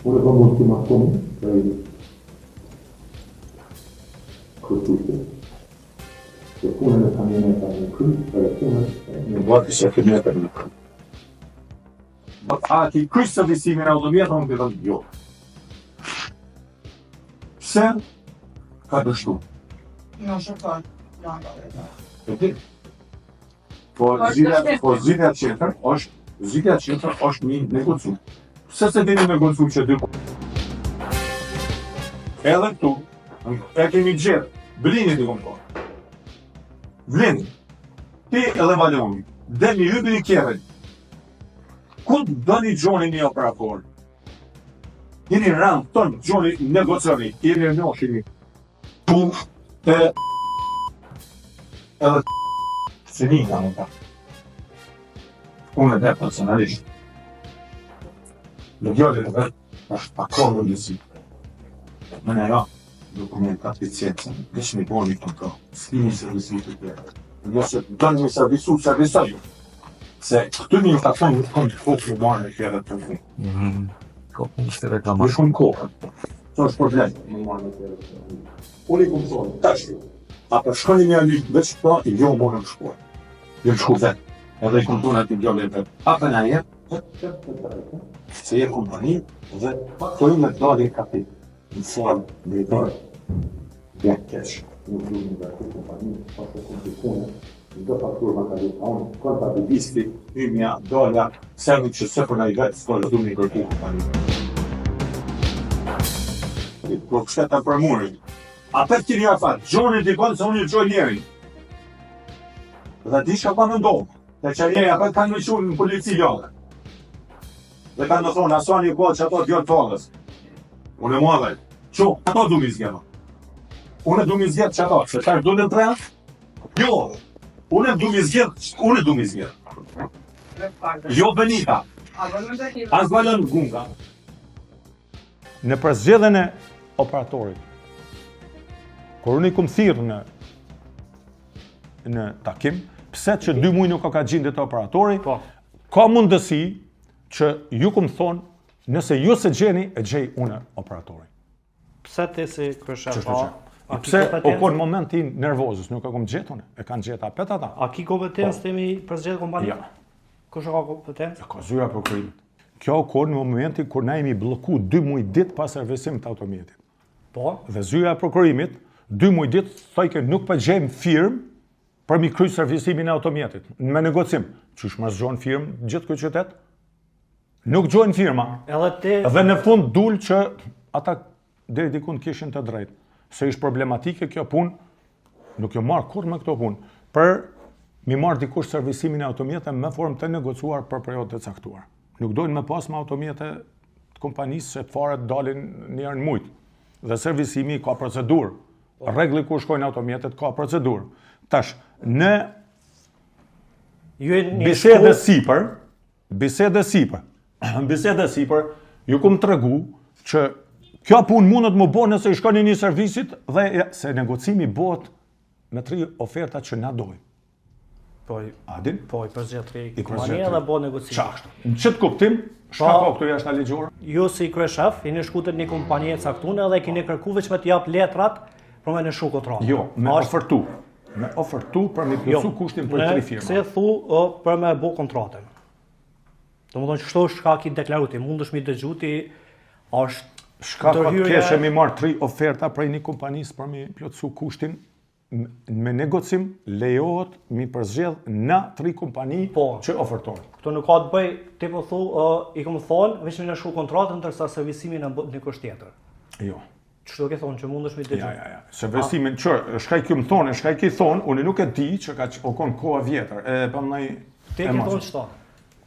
Unë kam ultima konë, kërtushtë, që punën e kamioneta në kryt, dhe punën në vati që kamioneta në kryt. A ti kryt servisimin e automjetë, unë këtë jo. Pse ka dështu? Jo, shëfar. E ti? Po zgjidhja tjetër është një negocium. Pse se dini negocium që dy edhe këtu, e kemi gjerë, Blini t'i kom po. Blini, ti edhe Valoni, demi hypi një kjerën. Ku do një gjoni një operator? Jeni rëndë tonë, gjoni negocioni, jeni njohshini. Tu, te, edhe se një nga më ta. Unë e dhe personalisht. Në gjollit e vetë, është pakon në njësi. Më në ra, dokumentat licencën, kështë një boni këto, s'ki një servisu të tjera. Nëse do një servisoj. Se këtu një takon në kënë të kokë në marrë në kjera të të Kokë një shtë reklamat. Në shumë kokë. Të është problem në marrë në kjera të të Unë i këmë thonë, tashtu. A për shkoni një lytë veç këta, i jo më në shkuar. Jo në shku vetë. Edhe i këmë thonë ati gjolle e vetë. A për në jetë, se je kompani dhe këtojnë me të dalin kapi. Në formë drejtore. Dhe kesh. Nuk du një dhe këtë kompani, pas të komplikune, do faktur më ka gjitha unë, kontabilisti, hymja, dolla, servi që se për në i vetë, s'ko du një kërku kompani. Po kështeta për murin. A për të një afat, gjoni dikon se unë një gjoj njeri. Dhe di shka pa në ndohë, dhe që njeri apet kanë në qurë në polici jale. Dhe kanë në thonë, aso një kohë që ato djërë tolës. Unë e mua dhe, që ato du mi zgjema. Unë du mi zgjetë që ato, se tash du në tre? Jo, unë du mi zgjetë. Jo Benita, as valën gunga. Në përzgjedhjen e operatorit, kur unë i kom thirrë në takim, pse që 2 muaj nuk ka gjendë të operatori, ka mundësi që ju kom thonë, nëse ju se gjeni, e gjej unë operatori. Pse ti si kryeshef? Pse o kon momentin nervozës, nuk e kom gjetë unë, e kanë gjetë apet ata. A ki kompetencë temi për zgjedhje kompani? Ja. Kush ka kompetencë? Ka zyra për krimit. Kjo kon në momentin kur na jemi blloku 2 muaj ditë pas servisimit të automjetit. Po. Dhe zyra e prokurimit 2 muaj ditë thoi që nuk po gjejmë firmë për mi kry servisimin e automjetit. Me negocim, qysh mas gjohen firmë gjithë këtë qytet? Nuk gjohen firma. Dhe në fund dul që ata deri dikun kishin të drejtë. Se ish problematike kjo punë, nuk jo marrë kur me këto punë, për mi marrë dikush servisimin e automjetit me formë të negocuar për periudhë të caktuar. Nuk dojnë me pas me automjete të kompanisë që fare dalin njerë në mujtë. Dhe servisimi ka procedurë. Regli kur shkojnë automjetet ka procedurë. Tash, në bisede sipër, ju kom të regu që kjo punë mundet më bo nëse i shkoni një servisit dhe se negocimi bëhet me 3 oferta që na dojmë. Adin? Po, i përzgjedh kompania dhe bo negocimi. Qashtu. Në qëtë kuptim, shka ka këtu jashtë ligjore? Ju si kryeshef, i në shkutet një kompanie caktune dhe kini kërku veç me t'jap letrat për me në shu kontratë. Jo, me ofertu. Me ofertu për me plësu kushtin për 3 firma. Se thu për me bo kontratën. Do më thonë që shto shka ki deklaruti, mund është mi dëgjuti, është shka ka të keshe mi marë 3 oferta prej një kompanisë për me plësu kushtin, me negocim lejohet mi përzgjedh në 3 kompani që ofertojnë. Këto nuk ka të bëj, ti po thu, i këmë thonë, veç me në shu kontratën, tërsa servisimin në një kështë tjetër. Jo. Qështu ke thonë, që mund është mi dëgju? Ja. Servisimin, që, shkaj kjo më thonë, shkaj ki thonë, unë nuk e di që ka okon koha vjetër. Ti ke thonë qëta?